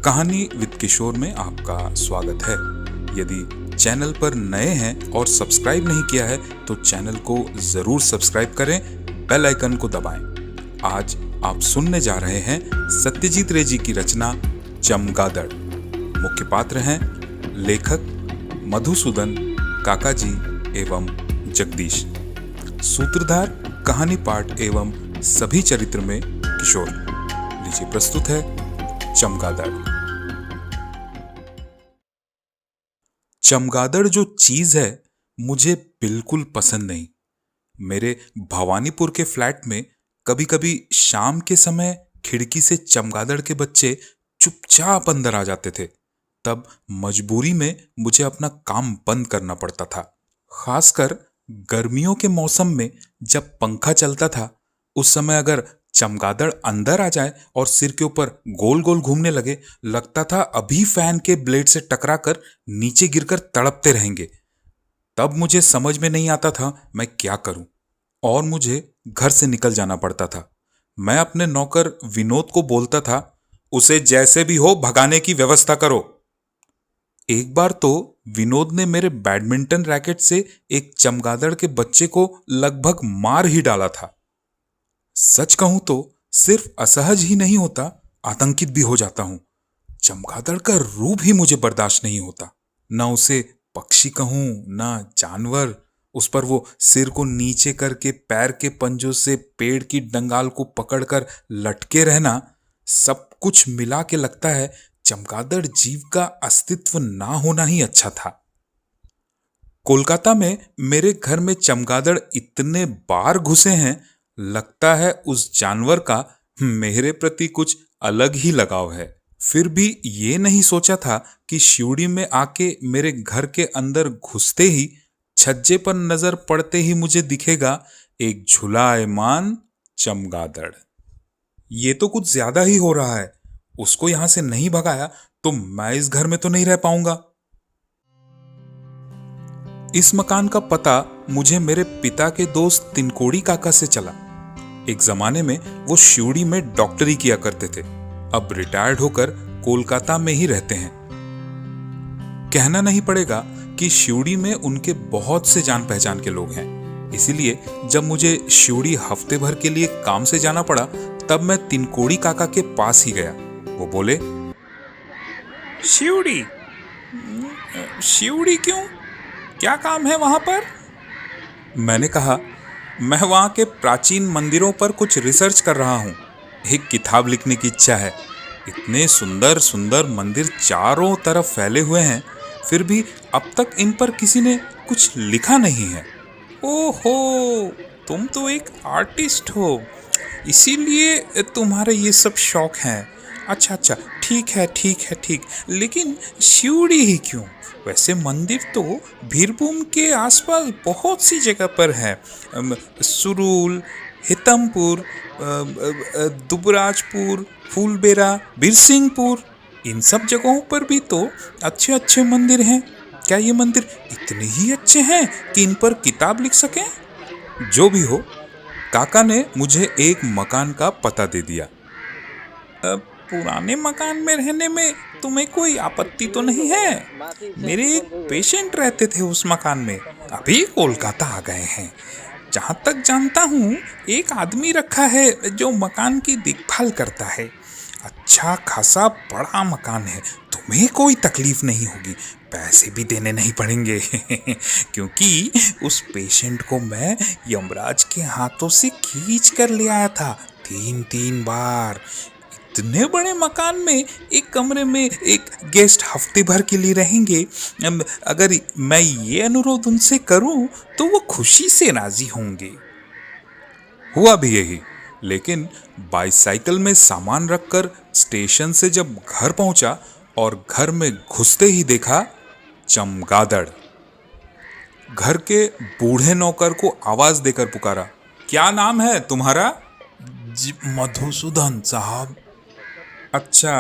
कहानी विद किशोर में आपका स्वागत है। यदि चैनल पर नए हैं और सब्सक्राइब नहीं किया है तो चैनल को जरूर सब्सक्राइब करें, बेल आइकन को दबाएं। आज आप सुनने जा रहे हैं सत्यजीत रे जी की रचना चमगादड़। मुख्य पात्र हैं लेखक मधुसूदन, काका जी एवं जगदीश। सूत्रधार, कहानी पाठ एवं सभी चरित्र में किशोर। लीजिए प्रस्तुत है चमगादड़। चमगादड़ जो चीज है मुझे बिल्कुल पसंद नहीं। मेरे भवानीपुर के फ्लैट में कभी कभी शाम के समय खिड़की से चमगादड़ के बच्चे चुपचाप अंदर आ जाते थे। तब मजबूरी में मुझे अपना काम बंद करना पड़ता था। खासकर गर्मियों के मौसम में जब पंखा चलता था, उस समय अगर चमगादड़ अंदर आ जाए और सिर के ऊपर गोल गोल घूमने लगे, लगता था अभी फैन के ब्लेड से टकराकर नीचे गिरकर तड़पते रहेंगे। तब मुझे समझ में नहीं आता था मैं क्या करूं और मुझे घर से निकल जाना पड़ता था। मैं अपने नौकर विनोद को बोलता था, उसे जैसे भी हो भगाने की व्यवस्था करो। एक बार तो विनोद ने मेरे बैडमिंटन रैकेट से एक चमगादड़ के बच्चे को लगभग मार ही डाला था। सच कहूं तो सिर्फ असहज ही नहीं होता, आतंकित भी हो जाता हूं। चमगादड़ का रूप ही मुझे बर्दाश्त नहीं होता। ना उसे पक्षी कहूं ना जानवर। उस पर वो सिर को नीचे करके पैर के पंजों से पेड़ की डंगाल को पकड़कर लटके रहना, सब कुछ मिला के लगता है चमगादड़ जीव का अस्तित्व ना होना ही अच्छा था। कोलकाता में मेरे घर में चमगादड़ इतने बार घुसे हैं, लगता है उस जानवर का मेरे प्रति कुछ अलग ही लगाव है। फिर भी ये नहीं सोचा था कि शिवड़ी में आके मेरे घर के अंदर घुसते ही, छज्जे पर नजर पड़ते ही मुझे दिखेगा एक झुलाएमान चमगादड़। ये तो कुछ ज्यादा ही हो रहा है। उसको यहां से नहीं भगाया तो मैं इस घर में तो नहीं रह पाऊंगा। इस मकान का पता मुझे मेरे पिता के दोस्त तिनकोड़ी काका से चला। एक जमाने में वो शिवड़ी में डॉक्टरी किया करते थे। अब रिटायर्ड होकर कोलकाता में ही रहते हैं। कहना नहीं पड़ेगा कि शिवड़ी में उनके बहुत से जान पहचान के लोग हैं। इसीलिए जब मुझे शिवड़ी हफ्ते भर के लिए काम से जाना पड़ा, तब मैं तिनकोड़ी काका के पास ही गया। वो बोले, शिवड़ी? शिवड़ी क्यों? क्या काम है वहां पर? मैंने कहा, मैं वहां के प्राचीन मंदिरों पर कुछ रिसर्च कर रहा हूं। एक किताब लिखने की इच्छा है। इतने सुंदर सुंदर मंदिर चारों तरफ फैले हुए हैं, फिर भी अब तक इन पर किसी ने कुछ लिखा नहीं है। ओहो, तुम तो एक आर्टिस्ट हो, इसीलिए तुम्हारे ये सब शौक हैं। अच्छा, ठीक। लेकिन शिवड़ी ही क्यों? वैसे मंदिर तो बीरभूम के आसपास बहुत सी जगह पर है। सुरूल, हितमपुर, दुबराजपुर, फूलबेरा, बिरसिंहपुर, इन सब जगहों पर भी तो अच्छे अच्छे मंदिर हैं। क्या ये मंदिर इतने ही अच्छे हैं कि इन पर किताब लिख सकें? जो भी हो, काका ने मुझे एक मकान का पता दे दिया। पुराने मकान में रहने में तुम्हें कोई आपत्ति तो नहीं है? मेरे एक पेशेंट रहते थे उस मकान में, अभी कोलकाता आ गए हैं। जहां तक जानता हूं, एक आदमी रखा है जो मकान की देखभाल करता है। अच्छा खासा बड़ा मकान है, तुम्हें कोई तकलीफ नहीं होगी, पैसे भी देने नहीं पड़ेंगे क्योंकि उस पेशेंट को मैं यमराज के हाथों से खींच कर ले आया था 3 बार। इतने बड़े मकान में एक कमरे में एक गेस्ट हफ्ते भर के लिए रहेंगे। अगर मैं ये अनुरोध उनसे करूं तो वो खुशी से राजी होंगे। हुआ भी यही, लेकिन बाइसाइकिल में सामान रखकर स्टेशन से जब घर पहुंचा और घर में घुसते ही देखा चमगादड़। घर के बूढ़े नौकर को आवाज देकर पुकारा, क्या नाम है तुम्हारा? मधुसूदन साहब। अच्छा,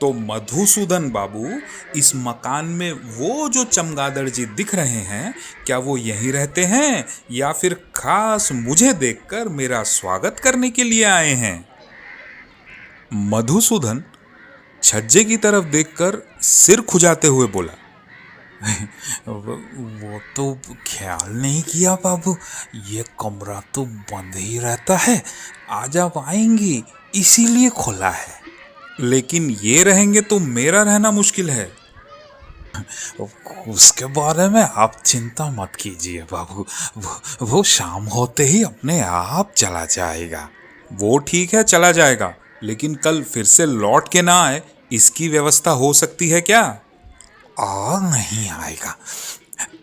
तो मधुसूदन बाबू, इस मकान में वो जो चमगादड़ जी दिख रहे हैं, क्या वो यहीं रहते हैं या फिर खास मुझे देखकर मेरा स्वागत करने के लिए आए हैं? मधुसूदन छज्जे की तरफ देखकर सिर खुजाते हुए बोला, वो तो ख्याल नहीं किया बाबू। ये कमरा तो बंद ही रहता है, आज आप आएंगी इसीलिए खोला है। लेकिन ये रहेंगे तो मेरा रहना मुश्किल है। उसके बारे में आप चिंता मत कीजिए बाबू, वो शाम होते ही अपने आप चला जाएगा। वो ठीक है, चला जाएगा, लेकिन कल फिर से लौट के ना आए, इसकी व्यवस्था हो सकती है क्या? और नहीं आएगा।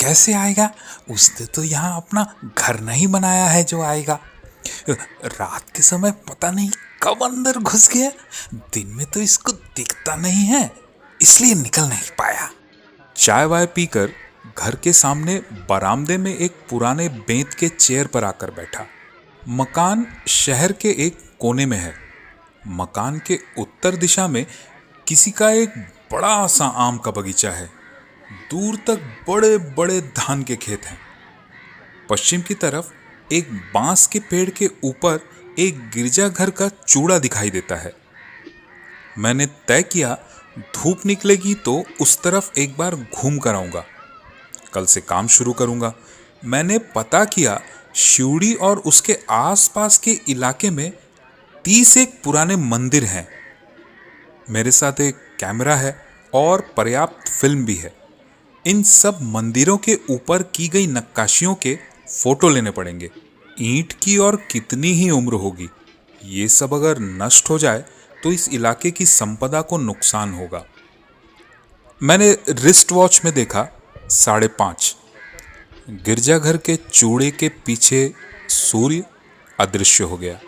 कैसे आएगा? उसने तो यहाँ अपना घर नहीं बनाया है जो आएगा। रात के समय पता नहीं कब अंदर घुस गया, दिन में तो इसको दिखता नहीं है, इसलिए निकल नहीं पाया। चाय वाय पीकर घर के सामने बरामदे में एक पुराने बेंत के चेयर पर आकर बैठा। मकान शहर के एक कोने में है। मकान के उत्तर दिशा में किसी का एक बड़ा सा आम का बगीचा है। दूर तक बड़े बड़े धान के खेत हैं। पश्चिम की तरफ एक बांस के पेड़ के ऊपर एक गिरजाघर का चूड़ा दिखाई देता है। मैंने तय किया धूप निकलेगी तो उस तरफ एक बार घूम कर आऊंगा। कल से काम शुरू करूंगा। मैंने पता किया शिवड़ी और उसके आसपास के इलाके में 30 एक पुराने मंदिर हैं। मेरे साथ एक कैमरा है और पर्याप्त फिल्म भी है। इन सब मंदिरों के ऊपर की गई नक्काशियों के फोटो लेने पड़ेंगे। ईंट की और कितनी ही उम्र होगी, ये सब अगर नष्ट हो जाए तो इस इलाके की संपदा को नुकसान होगा। मैंने रिस्ट वॉच में देखा 5:30। गिरजाघर के चूड़े के पीछे सूर्य अदृश्य हो गया।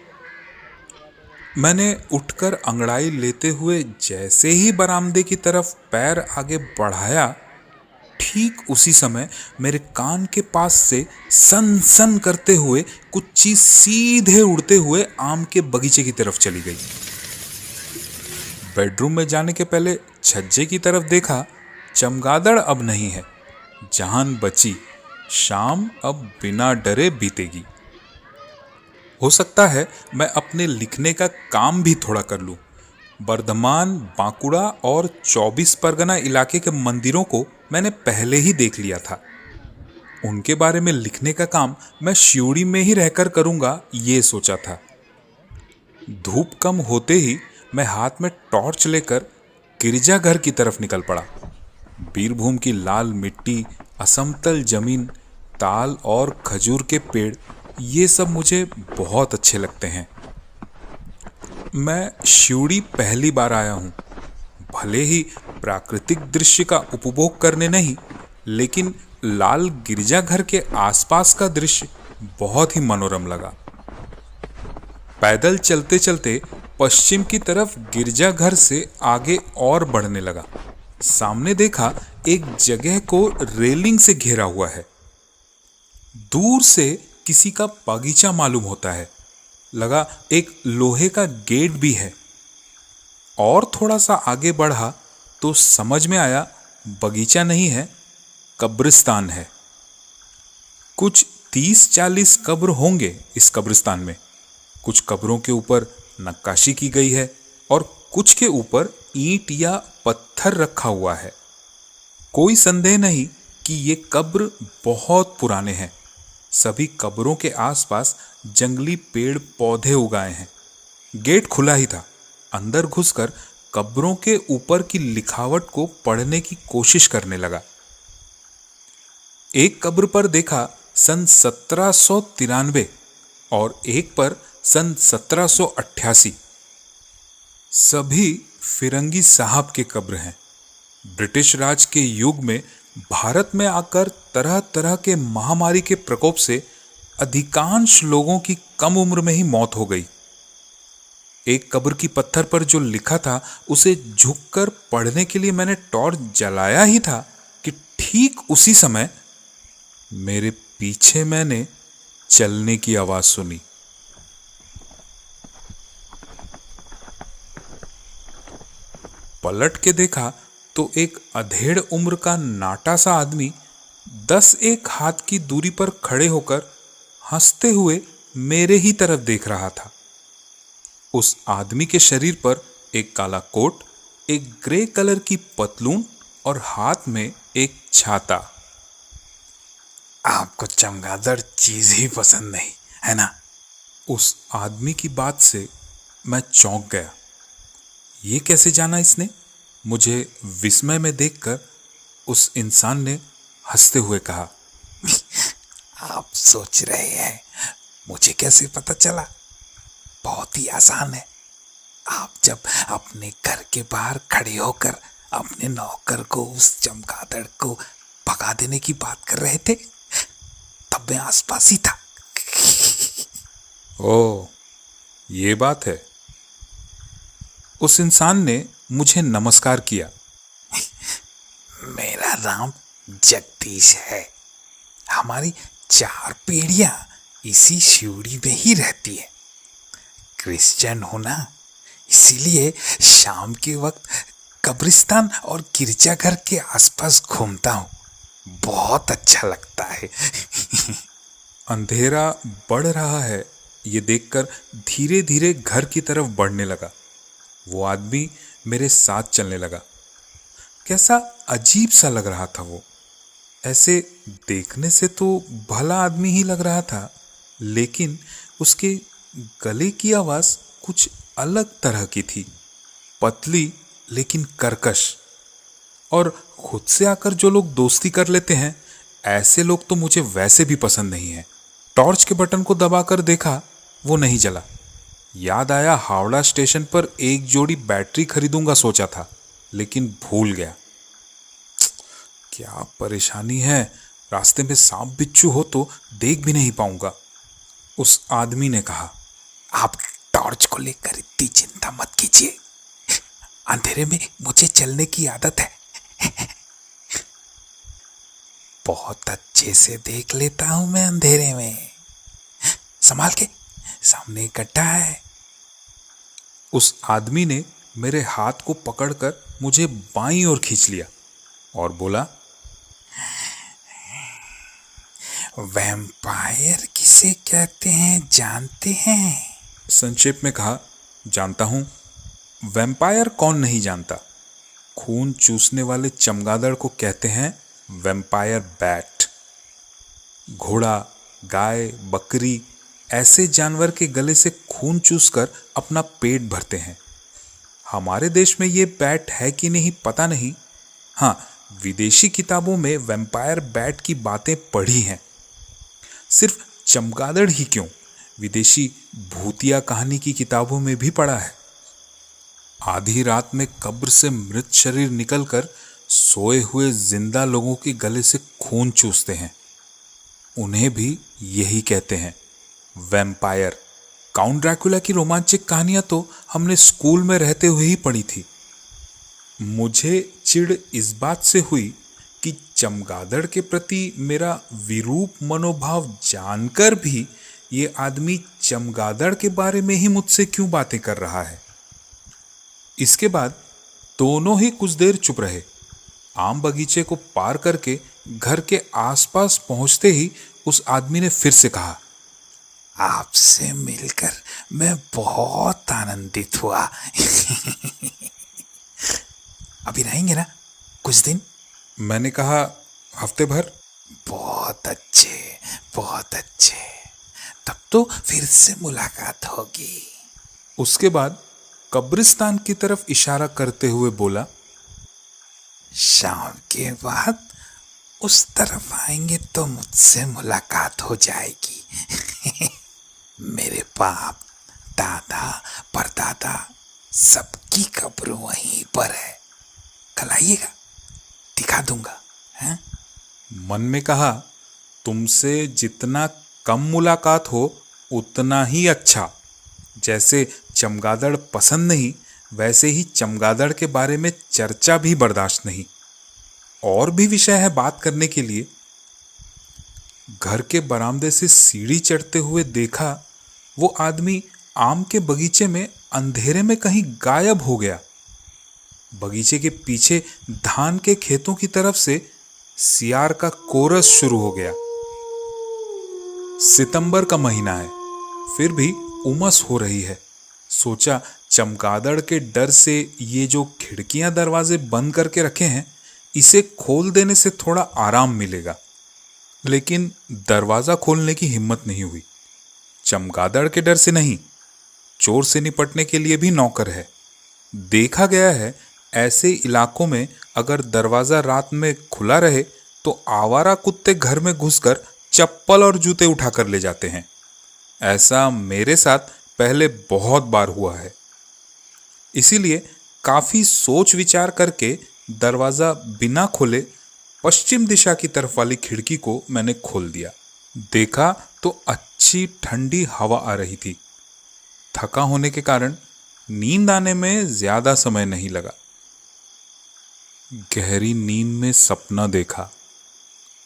मैंने उठकर अंगड़ाई लेते हुए जैसे ही बरामदे की तरफ पैर आगे बढ़ाया, ठीक उसी समय मेरे कान के पास से सन सन करते हुए कुछ चीज सीधे उड़ते हुए आम के बगीचे की तरफ चली गई। बेडरूम में जाने के पहले छज्जे की तरफ देखा, चमगादड़ अब नहीं है। जान बची, शाम अब बिना डरे बीतेगी। हो सकता है मैं अपने लिखने का काम भी थोड़ा कर लूं। बर्धमान, बांकुड़ा और 24 परगना इलाके के मंदिरों को मैंने पहले ही देख लिया था। उनके बारे में लिखने का काम मैं शिवड़ी में ही रहकर करूंगा, ये सोचा था। धूप कम होते ही मैं हाथ में टॉर्च लेकर गिरजाघर की तरफ निकल पड़ा। बीरभूम की लाल मिट्टी, असमतल जमीन, ताल और खजूर के पेड़, ये सब मुझे बहुत अच्छे लगते हैं। मैं शिवड़ी पहली बार आया हूँ। भले ही प्राकृतिक दृश्य का उपभोग करने नहीं, लेकिन लाल गिरजाघर के आसपास का दृश्य बहुत ही मनोरम लगा। पैदल चलते चलते पश्चिम की तरफ गिरजाघर से आगे और बढ़ने लगा। सामने देखा एक जगह को रेलिंग से घेरा हुआ है। दूर से किसी का बगीचा मालूम होता है। लगा एक लोहे का गेट भी है। और थोड़ा सा आगे बढ़ा तो समझ में आया बगीचा नहीं है, कब्रिस्तान है। कुछ 30-40 कब्र होंगे इस कब्रिस्तान में। कुछ कब्रों के ऊपर नक्काशी की गई है और कुछ के ऊपर ईंट या पत्थर रखा हुआ है। कोई संदेह नहीं कि ये कब्र बहुत पुराने हैं। सभी कब्रों के आसपास जंगली पेड़ पौधे उगाए हैं। गेट खुला ही था। अंदर घुसकर कब्रों के ऊपर की लिखावट को पढ़ने की कोशिश करने लगा। एक कब्र पर देखा सन 1793 और एक पर सन 1788। सभी फिरंगी साहब के कब्र हैं। ब्रिटिश राज के युग में भारत में आकर तरह तरह के महामारी के प्रकोप से अधिकांश लोगों की कम उम्र में ही मौत हो गई। एक कब्र की पत्थर पर जो लिखा था उसे झुककर पढ़ने के लिए मैंने टॉर्च जलाया ही था कि ठीक उसी समय मेरे पीछे मैंने चलने की आवाज सुनी। पलट के देखा तो एक अधेड़ उम्र का नाटा सा आदमी 10-1 हाथ की दूरी पर खड़े होकर हंसते हुए मेरे ही तरफ देख रहा था। उस आदमी के शरीर पर एक काला कोट, एक ग्रे कलर की पतलून और हाथ में एक छाता। आपको चमगादड़ चीज ही पसंद नहीं है ना? उस आदमी की बात से मैं चौंक गया। ये कैसे जाना इसने? मुझे विस्मय में देखकर उस इंसान ने हंसते हुए कहा, आप सोच रहे हैं मुझे कैसे पता चला? बहुत ही आसान है। आप जब अपने घर के बाहर खड़े होकर अपने नौकर को उस चमगादड़ को भगा देने की बात कर रहे थे, तब मैं आसपास ही था। ओह, ये बात है। उस इंसान ने मुझे नमस्कार किया। मेरा नाम जगदीश है। हमारी 4 पीढ़ियां इसी शिवड़ी में ही रहती है। क्रिश्चियन हूं ना, इसीलिए शाम के वक्त कब्रिस्तान और गिरजाघर के आसपास घूमता हूं। बहुत अच्छा लगता है। अंधेरा बढ़ रहा है ये देखकर धीरे धीरे घर की तरफ बढ़ने लगा। वो आदमी मेरे साथ चलने लगा। कैसा अजीब सा लग रहा था वो। ऐसे देखने से तो भला आदमी ही लग रहा था, लेकिन उसके गले की आवाज कुछ अलग तरह की थी, पतली लेकिन कर्कश। और खुद से आकर जो लोग दोस्ती कर लेते हैं, ऐसे लोग तो मुझे वैसे भी पसंद नहीं है। टॉर्च के बटन को दबाकर देखा, वो नहीं जला। याद आया हावड़ा स्टेशन पर एक जोड़ी बैटरी खरीदूंगा सोचा था, लेकिन भूल गया। क्या परेशानी है, रास्ते में सांप बिच्छू हो तो देख भी नहीं पाऊंगा। उस आदमी ने कहा, आप टॉर्च को लेकर इतनी चिंता मत कीजिए। अंधेरे में मुझे चलने की आदत है। बहुत अच्छे से देख लेता हूं मैं अंधेरे में। संभाल के, सामने गड्ढा है। उस आदमी ने मेरे हाथ को पकड़कर मुझे बाईं ओर खींच लिया और बोला, वैम्पायर किसे कहते हैं जानते हैं? संक्षेप में कहा, जानता हूं। वैम्पायर कौन नहीं जानता। खून चूसने वाले चमगादड़ को कहते हैं वैम्पायर बैट। घोड़ा, गाय, बकरी ऐसे जानवर के गले से खून चूसकर अपना पेट भरते हैं। हमारे देश में ये बैट है कि नहीं पता नहीं। हाँ, विदेशी किताबों में वैम्पायर बैट की बातें पढ़ी हैं। सिर्फ चमगादड़ ही क्यों, विदेशी भूतिया कहानी की किताबों में भी पढ़ा है। आधी रात में कब्र से मृत शरीर निकलकर सोए हुए जिंदा लोगों के गले से खून चूसते हैं। उन्हें भी यही कहते हैं, वैम्पायर। काउंट ड्रैकुला की रोमांचक कहानियां तो हमने स्कूल में रहते हुए ही पढ़ी थी। मुझे चिढ़ इस बात से हुई कि चमगादड़ के प्रति मेरा विरूप मनोभाव जानकर भी ये आदमी चमगादड़ के बारे में ही मुझसे क्यों बातें कर रहा है। इसके बाद दोनों ही कुछ देर चुप रहे। आम बगीचे को पार करके घर के आसपास पहुंचते ही उस आदमी ने फिर से कहा, आपसे मिलकर मैं बहुत आनंदित हुआ। अभी रहेंगे ना कुछ दिन? मैंने कहा, हफ्ते भर। बहुत अच्छे, बहुत अच्छे। तब तो फिर से मुलाकात होगी। उसके बाद कब्रिस्तान की तरफ इशारा करते हुए बोला, शाम के बाद उस तरफ आएंगे तो मुझसे मुलाकात हो जाएगी। मेरे बाप, दादा, परदादा सबकी कब्र वहीं पर है। कल आइएगा, दिखा दूंगा। हैं? मन में कहा, तुमसे जितना कम मुलाकात हो उतना ही अच्छा। जैसे चमगादड़ पसंद नहीं, वैसे ही चमगादड़ के बारे में चर्चा भी बर्दाश्त नहीं। और भी विषय है बात करने के लिए। घर के बरामदे से सीढ़ी चढ़ते हुए देखा, वो आदमी आम के बगीचे में अंधेरे में कहीं गायब हो गया। बगीचे के पीछे धान के खेतों की तरफ से सियार का कोरस शुरू हो गया। सितंबर का महीना है, फिर भी उमस हो रही है। सोचा चमगादड़ के डर से ये जो खिड़कियां दरवाजे बंद करके रखे हैं, इसे खोल देने से थोड़ा आराम मिलेगा। लेकिन दरवाजा खोलने की हिम्मत नहीं हुई। चमगादड़ के डर से नहीं, चोर से निपटने के लिए भी नौकर है। देखा गया है ऐसे इलाकों में अगर दरवाजा रात में खुला रहे तो आवारा कुत्ते घर में घुसकर चप्पल और जूते उठाकर ले जाते हैं। ऐसा मेरे साथ पहले बहुत बार हुआ है। इसीलिए काफी सोच विचार करके दरवाजा बिना खोले पश्चिम दिशा की तरफ वाली खिड़की को मैंने खोल दिया। देखा तो अच्छी ठंडी हवा आ रही थी। थका होने के कारण नींद आने में ज्यादा समय नहीं लगा। गहरी नींद में सपना देखा।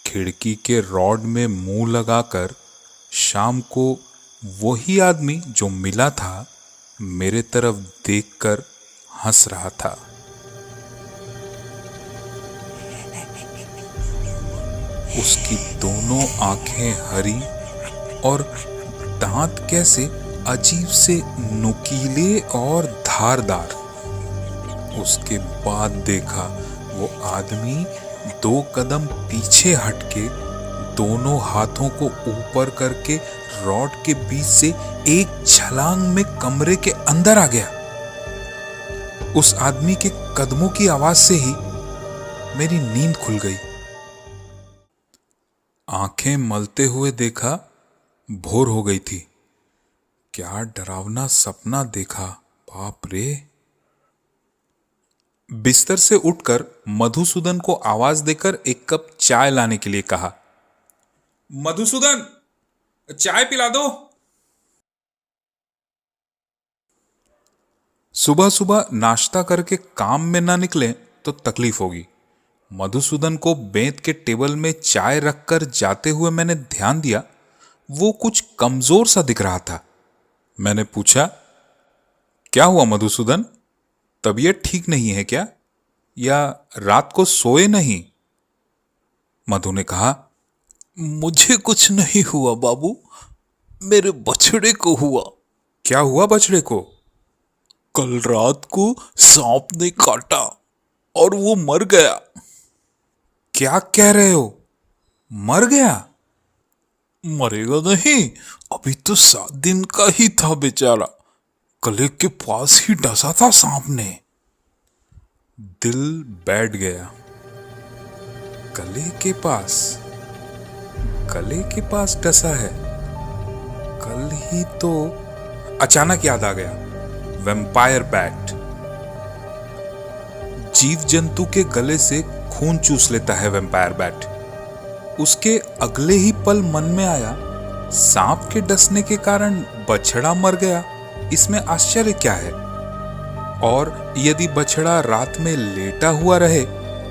खिड़की के रॉड में मुंह लगाकर शाम को वही आदमी जो मिला था मेरे तरफ देखकर हंस रहा था। उसकी दोनों आंखें हरी और दांत कैसे अजीब से नुकीले और धारदार। उसके बाद देखा वो आदमी 2 कदम पीछे हटके दोनों हाथों को ऊपर करके रॉड के बीच से एक छलांग में कमरे के अंदर आ गया। उस आदमी के कदमों की आवाज से ही मेरी नींद खुल गई। आंखें मलते हुए देखा भोर हो गई थी। क्या डरावना सपना देखा, बाप रे। बिस्तर से उठकर मधुसूदन को आवाज देकर एक कप चाय लाने के लिए कहा। मधुसूदन, चाय पिला दो। सुबह सुबह नाश्ता करके काम में ना निकले तो तकलीफ होगी। मधुसूदन को बेंत के टेबल में चाय रखकर जाते हुए मैंने ध्यान दिया, वो कुछ कमजोर सा दिख रहा था। मैंने पूछा, क्या हुआ मधुसूदन, तबीयत ठीक नहीं है क्या, या रात को सोए नहीं? मधु ने कहा, मुझे कुछ नहीं हुआ बाबू, मेरे बछड़े को हुआ। क्या हुआ बछड़े को? कल रात को सांप ने काटा और वो मर गया। क्या कह रहे हो, मर गया? मरेगा नहीं, अभी तो 7 दिन का ही था बेचारा। गले के पास ही डसा था सांप ने। दिल बैठ गया। गले के पास, गले के पास डसा है? कल ही तो। अचानक याद आ गया, वैम्पायर बैट। जीव जंतु के गले से खून चूस लेता है वैम्पायर बैट। उसके अगले ही पल मन में आया, सांप के डसने के कारण बछड़ा मर गया, इसमें आश्चर्य क्या है? और यदि बछड़ा रात में लेटा हुआ रहे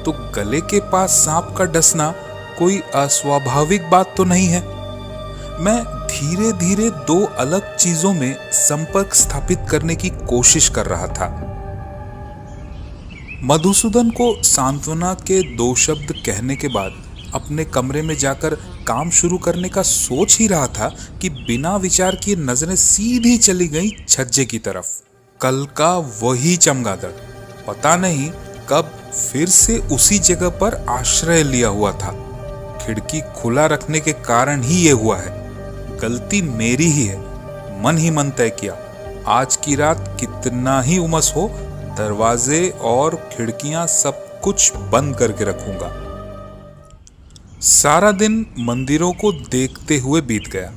तो गले के पास सांप का डसना कोई अस्वाभाविक बात तो नहीं है। मैं धीरे धीरे 2 अलग चीजों में संपर्क स्थापित करने की कोशिश कर रहा था। मधुसूदन को सांत्वना के 2 शब्द कहने के बाद अपने कमरे में जाकर काम शुरू करने का सोच ही रहा था कि बिना विचार किए नजरें सीधी चली गई छज्जे की तरफ। कल का वही चमगादड़ पता नहीं कब फिर से उसी जगह पर आश्रय लिया हुआ था। खिड़की खुला रखने के कारण ही ये हुआ है। गलती मेरी ही है। मन ही मन तय किया, आज की रात कितना ही उमस हो, दरवाजे और खिड़कियां सब कुछ बंद करके रखूंगा। सारा दिन मंदिरों को देखते हुए बीत गया।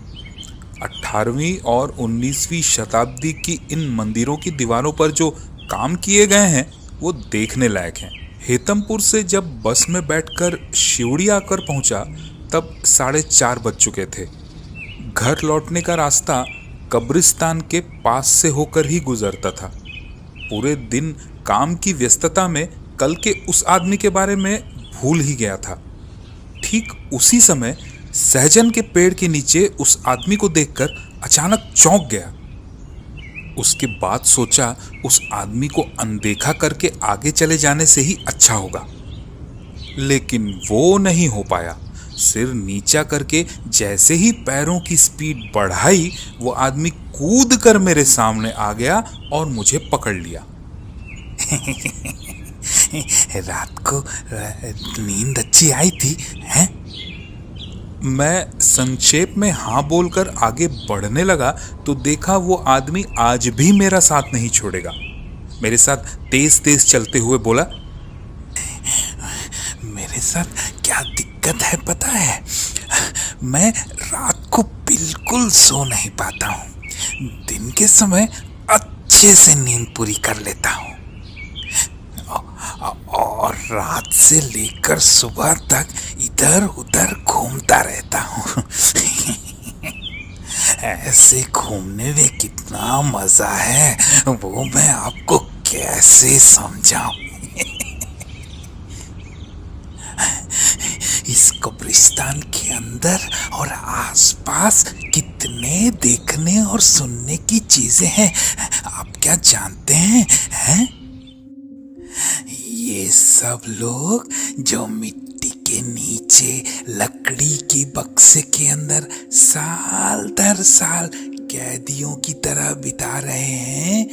18वीं और 19वीं शताब्दी की इन मंदिरों की दीवारों पर जो काम किए गए हैं वो देखने लायक हैं। हेतमपुर से जब बस में बैठकर शिवड़ी आकर पहुंचा तब 4:30 बज चुके थे। घर लौटने का रास्ता कब्रिस्तान के पास से होकर ही गुजरता था। पूरे दिन काम की व्यस्तता में कल के उस आदमी के बारे में भूल ही गया था। ठीक उसी समय सहजन के पेड़ के नीचे उस आदमी को देखकर अचानक चौंक गया। उसके बाद सोचा उस आदमी को अनदेखा करके आगे चले जाने से ही अच्छा होगा, लेकिन वो नहीं हो पाया। सिर नीचा करके जैसे ही पैरों की स्पीड बढ़ाई, वो आदमी कूद कर मेरे सामने आ गया और मुझे पकड़ लिया। रात को नींद अच्छी आई थी हैं? मैं संक्षेप में हाँ बोलकर आगे बढ़ने लगा तो देखा वो आदमी आज भी मेरा साथ नहीं छोड़ेगा। मेरे साथ तेज तेज चलते हुए बोला, मेरे साथ क्या दिक्कत है पता है? मैं रात को बिल्कुल सो नहीं पाता हूँ। दिन के समय अच्छे से नींद पूरी कर लेता हूँ और रात से लेकर सुबह तक इधर उधर घूमता रहता हूँ। ऐसे घूमने में कितना मजा है वो मैं आपको कैसे समझाऊं। इस कब्रिस्तान के अंदर और आसपास कितने देखने और सुनने की चीजें हैं, आप क्या जानते हैं? ये सब लोग जो मिट्टी के नीचे लकड़ी की बक्से के अंदर साल दर साल कैदियों की तरह बिता रहे हैं,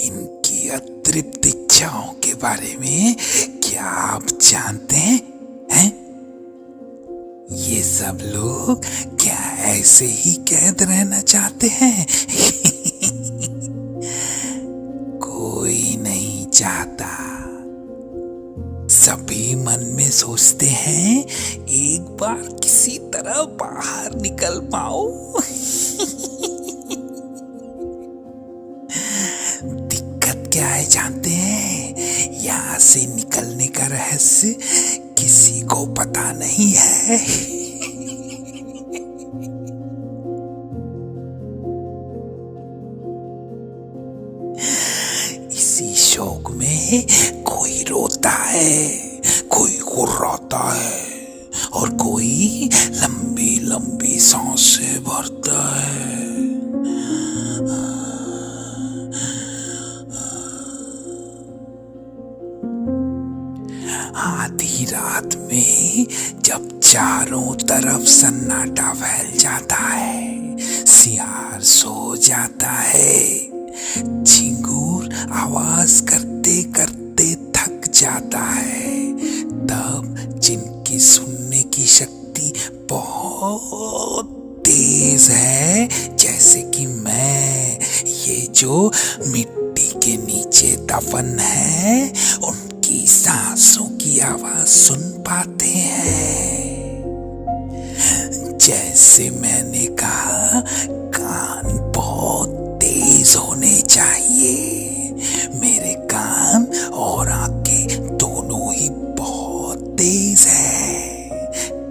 इनकी अतृप्त इच्छाओं के बारे में क्या आप जानते हैं? ये सब लोग क्या ऐसे ही कैद रहना चाहते हैं? कोई नहीं चाहता। सभी मन में सोचते हैं एक बार किसी तरह बाहर निकल पाओ। दिक्कत क्या है जानते हैं? यहाँ से निकलने का रहस्य किसी को पता नहीं है। इसी शौक में कोई रोता है, कोई गुर्राता है और कोई लंबी लंबी सांसें भरता है। आधी रात में जब चारों तरफ सन्नाटा फैल जाता है, सियार सो जाता है, झिंगूर आवाज करते करते थक जाता है, तब जिनकी सुनने की शक्ति बहुत तेज है, जैसे कि मैं, ये जो मिट्टी के नीचे दफन है, उनकी सांसों की आवाज सुन पाते हैं। जैसे मैंने कहा, कान बहुत तेज होने चाहिए। मेरे कान और आंखें दोनों ही बहुत तेज है,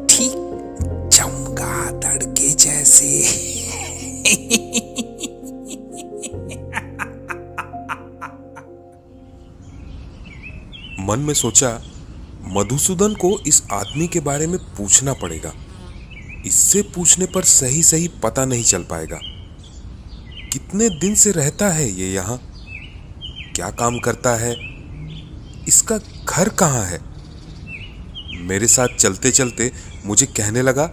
ठीक चमगादड़ के जैसे। मन में सोचा, मधुसूदन को इस आदमी के बारे में पूछना पड़ेगा। इससे पूछने पर सही सही पता नहीं चल पाएगा। कितने दिन से रहता है ये यहाँ, क्या काम करता है, इसका घर कहाँ है। मेरे साथ चलते चलते मुझे कहने लगा,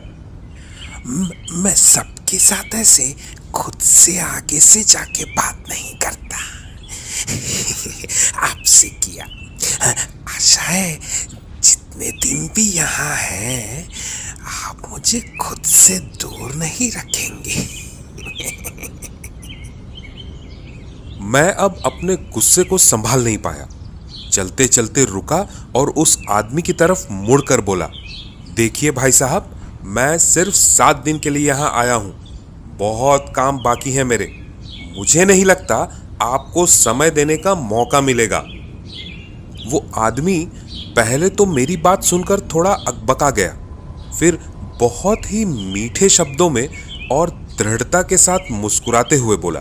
मैं सबके साथ ऐसे खुद से आगे से जाके बात नहीं करता। आपसे किया। आशा है जितने दिन भी यहाँ है, आप मुझे खुद से दूर नहीं रखेंगे। मैं अब अपने गुस्से को संभाल नहीं पाया। चलते चलते रुका और उस आदमी की तरफ मुड़कर बोला, देखिए भाई साहब, मैं सिर्फ 7 दिन के लिए यहाँ आया हूँ। बहुत काम बाकी है मेरे। मुझे नहीं लगता आपको समय देने का मौका मिलेगा। वो आदमी पहले तो मेरी बात सुनकर थोड़ा अकबका गया, फिर बहुत ही मीठे शब्दों में और दृढ़ता के साथ मुस्कुराते हुए बोला,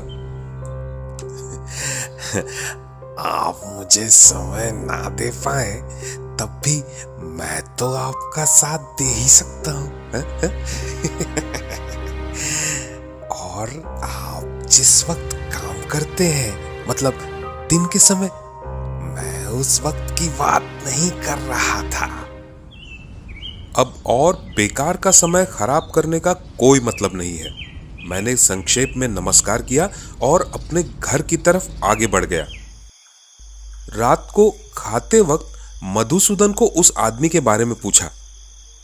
आप मुझे समय ना दे पाए तब भी मैं तो आपका साथ दे ही सकता हूँ। और आप जिस वक्त काम करते हैं, मतलब दिन के समय, मैं उस वक्त की बात नहीं कर रहा था। अब और बेकार का समय खराब करने का कोई मतलब नहीं है। मैंने संक्षेप में नमस्कार किया और अपने घर की तरफ आगे बढ़ गया। रात को खाते वक्त मधुसूदन को उस आदमी के बारे में पूछा।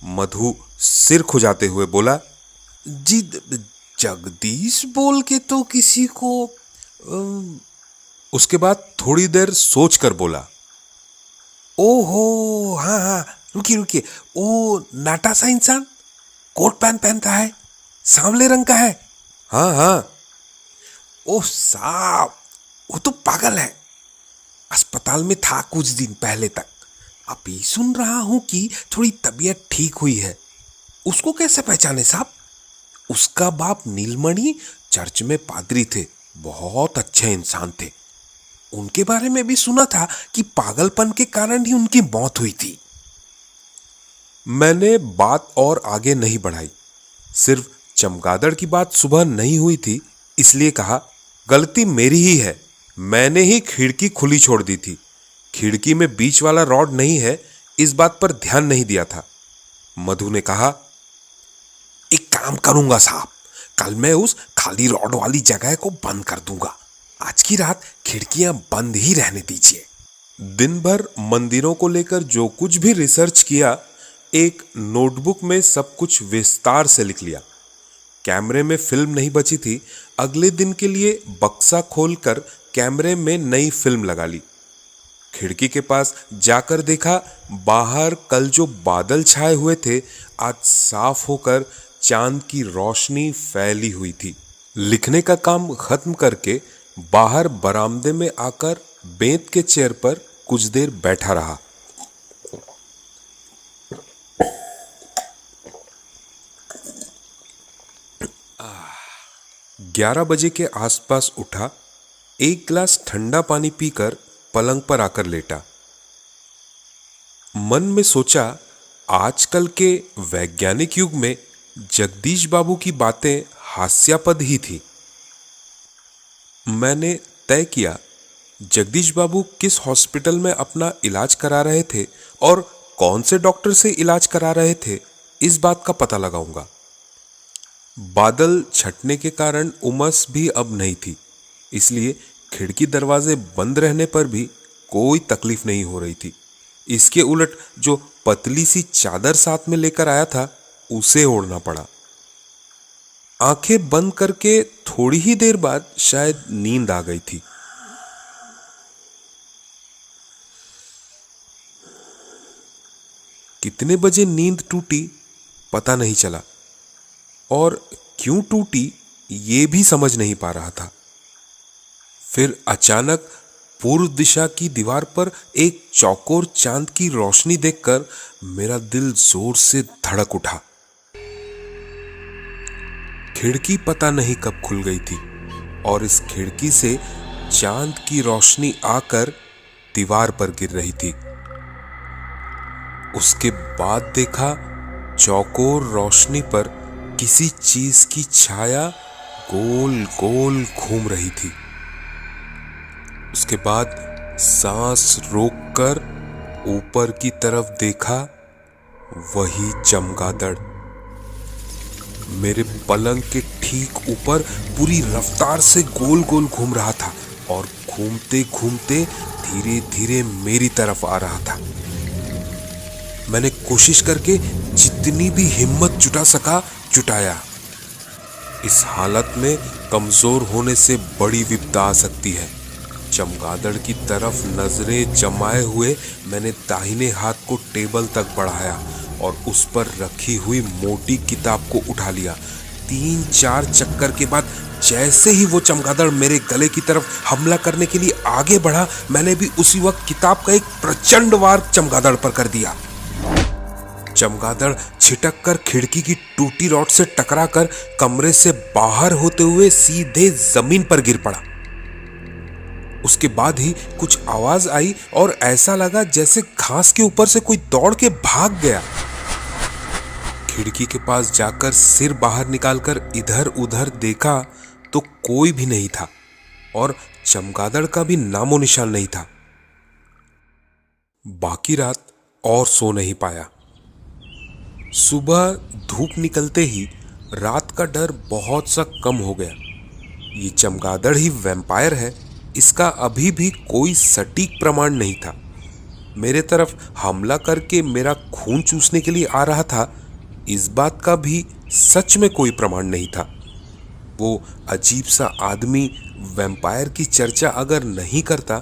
मधु सिर खुजाते हुए बोला, जी जगदीश बोल के तो किसी को उसके बाद थोड़ी देर सोचकर बोला, ओहो हाँ हाँ, रुकिए रुकिए, ओ नाटा सा इंसान, कोट पैंट पहनता है, सांवले रंग का है। हाँ हाँ। ओह साहब, वो तो पागल है, अस्पताल में था कुछ दिन पहले तक। अभी सुन रहा हूं कि थोड़ी तबीयत ठीक हुई है। उसको कैसे पहचाने साहब? उसका बाप नीलमणि चर्च में पादरी थे, बहुत अच्छे इंसान थे। उनके बारे में भी सुना था कि पागलपन के कारण ही उनकी मौत हुई थी। मैंने बात और आगे नहीं बढ़ाई। सिर्फ चमगादड़ की बात सुबह नहीं हुई थी इसलिए कहा, गलती मेरी ही है, मैंने ही खिड़की खुली छोड़ दी थी। खिड़की में बीच वाला रॉड नहीं है, इस बात पर ध्यान नहीं दिया था। मधु ने कहा, एक काम करूंगा साहब, कल मैं उस खाली रॉड वाली जगह को बंद कर दूंगा। आज की रात खिड़कियां बंद ही रहने दीजिए। दिन भर मंदिरों को लेकर जो कुछ भी रिसर्च किया, एक नोटबुक में सब कुछ विस्तार से लिख लिया। कैमरे में फिल्म नहीं बची थी। अगले दिन के लिए बक्सा खोलकर कैमरे में नई फिल्म लगा ली। खिड़की के पास जाकर देखा, बाहर कल जो बादल छाए हुए थे आज साफ होकर चांद की रोशनी फैली हुई थी। लिखने का काम खत्म करके बाहर बरामदे में आकर बेंत के चेयर पर कुछ देर बैठा रहा। ग्यारह बजे के आसपास उठा, एक गिलास ठंडा पानी पीकर पलंग पर आकर लेटा। मन में सोचा, आजकल के वैज्ञानिक युग में जगदीश बाबू की बातें हास्यास्पद ही थी। मैंने तय किया, जगदीश बाबू किस हॉस्पिटल में अपना इलाज करा रहे थे और कौन से डॉक्टर से इलाज करा रहे थे, इस बात का पता लगाऊंगा। बादल छटने के कारण उमस भी अब नहीं थी, इसलिए खिड़की दरवाजे बंद रहने पर भी कोई तकलीफ नहीं हो रही थी। इसके उलट जो पतली सी चादर साथ में लेकर आया था उसे ओढ़ना पड़ा। आंखें बंद करके थोड़ी ही देर बाद शायद नींद आ गई थी। कितने बजे नींद टूटी पता नहीं चला, और क्यों टूटी ये भी समझ नहीं पा रहा था। फिर अचानक पूर्व दिशा की दीवार पर एक चौकोर चांद की रोशनी देखकर मेरा दिल जोर से धड़क उठा। खिड़की पता नहीं कब खुल गई थी और इस खिड़की से चांद की रोशनी आकर दीवार पर गिर रही थी। उसके बाद देखा, चौकोर रोशनी पर किसी चीज की छाया गोल गोल घूम रही थी। उसके बाद सांस रोककर ऊपर की तरफ देखा, वही चमगादड़ मेरे पलंग के ठीक ऊपर पूरी रफ्तार से गोल गोल घूम रहा था और घूमते घूमते धीरे धीरे मेरी तरफ आ रहा था। मैंने कोशिश करके जितनी भी हिम्मत जुटा सका जुटाया। इस हालत में कमजोर होने से बड़ी विपदा आ सकती है। चमगादड़ की तरफ नजरें जमाए हुए मैंने दाहिने हाथ को टेबल तक बढ़ाया और उस पर रखी हुई मोटी किताब को उठा लिया। 3-4 चक्कर के बाद जैसे ही वो चमगादड़ मेरे गले की तरफ हमला करने के लिए आगे बढ़ा, मैंने भी उसी वक्त किताब का एक प्रचंड वार चमगादड़ पर कर दिया। चमगादड़ छिटक कर खिड़की की टूटी रॉड से टकराकर कमरे से बाहर होते हुए सीधे जमीन पर गिर पड़ा। उसके बाद ही कुछ आवाज आई और ऐसा लगा जैसे घास के ऊपर से कोई दौड़ के भाग गया। खिड़की के पास जाकर सिर बाहर निकालकर इधर उधर देखा तो कोई भी नहीं था और चमगादड़ का भी नामो निशान नहीं था। बाकी रात और सो नहीं पाया। सुबह धूप निकलते ही रात का डर बहुत सा कम हो गया। ये चमगादड़ ही वैम्पायर है, इसका अभी भी कोई सटीक प्रमाण नहीं था। मेरे तरफ हमला करके मेरा खून चूसने के लिए आ रहा था, इस बात का भी सच में कोई प्रमाण नहीं था। वो अजीब सा आदमी वैम्पायर की चर्चा अगर नहीं करता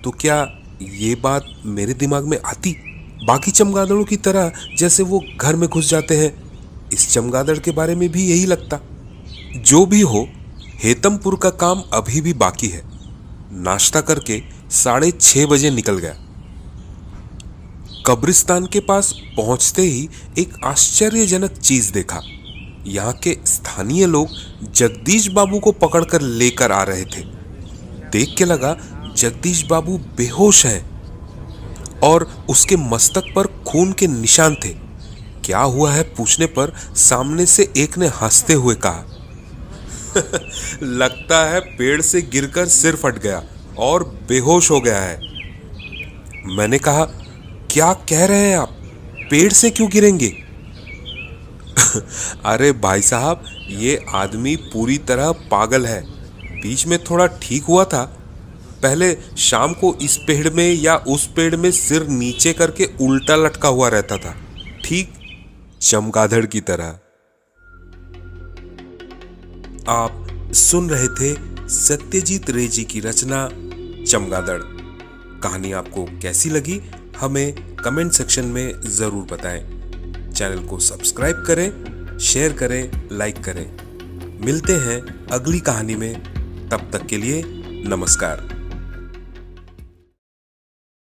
तो क्या ये बात मेरे दिमाग में आती? बाकी चमगादड़ों की तरह जैसे वो घर में घुस जाते हैं, इस चमगादड़ के बारे में भी यही लगता। जो भी हो, हेतमपुर का काम अभी भी बाकी है। नाश्ता करके 6:30 बजे निकल गया। कब्रिस्तान के पास पहुंचते ही एक आश्चर्यजनक चीज देखा। यहाँ के स्थानीय लोग जगदीश बाबू को पकड़कर लेकर आ रहे थे। देख के लगा जगदीश बाबू बेहोश हैं और उसके मस्तक पर खून के निशान थे। क्या हुआ है पूछने पर सामने से एक ने हंसते हुए कहा, लगता है पेड़ से गिरकर सिर फट गया और बेहोश हो गया है। मैंने कहा, क्या कह रहे हैं आप? पेड़ से क्यों गिरेंगे? अरे भाई साहब, ये आदमी पूरी तरह पागल है। बीच में थोड़ा ठीक हुआ था, पहले शाम को इस पेड़ में या उस पेड़ में सिर नीचे करके उल्टा लटका हुआ रहता था, ठीक चमगादड़ की तरह। आप सुन रहे थे सत्यजीत रे जी की रचना चमगादड़। कहानी आपको कैसी लगी हमें कमेंट सेक्शन में जरूर बताएं। चैनल को सब्सक्राइब करें, शेयर करें, लाइक करें। मिलते हैं अगली कहानी में, तब तक के लिए नमस्कार।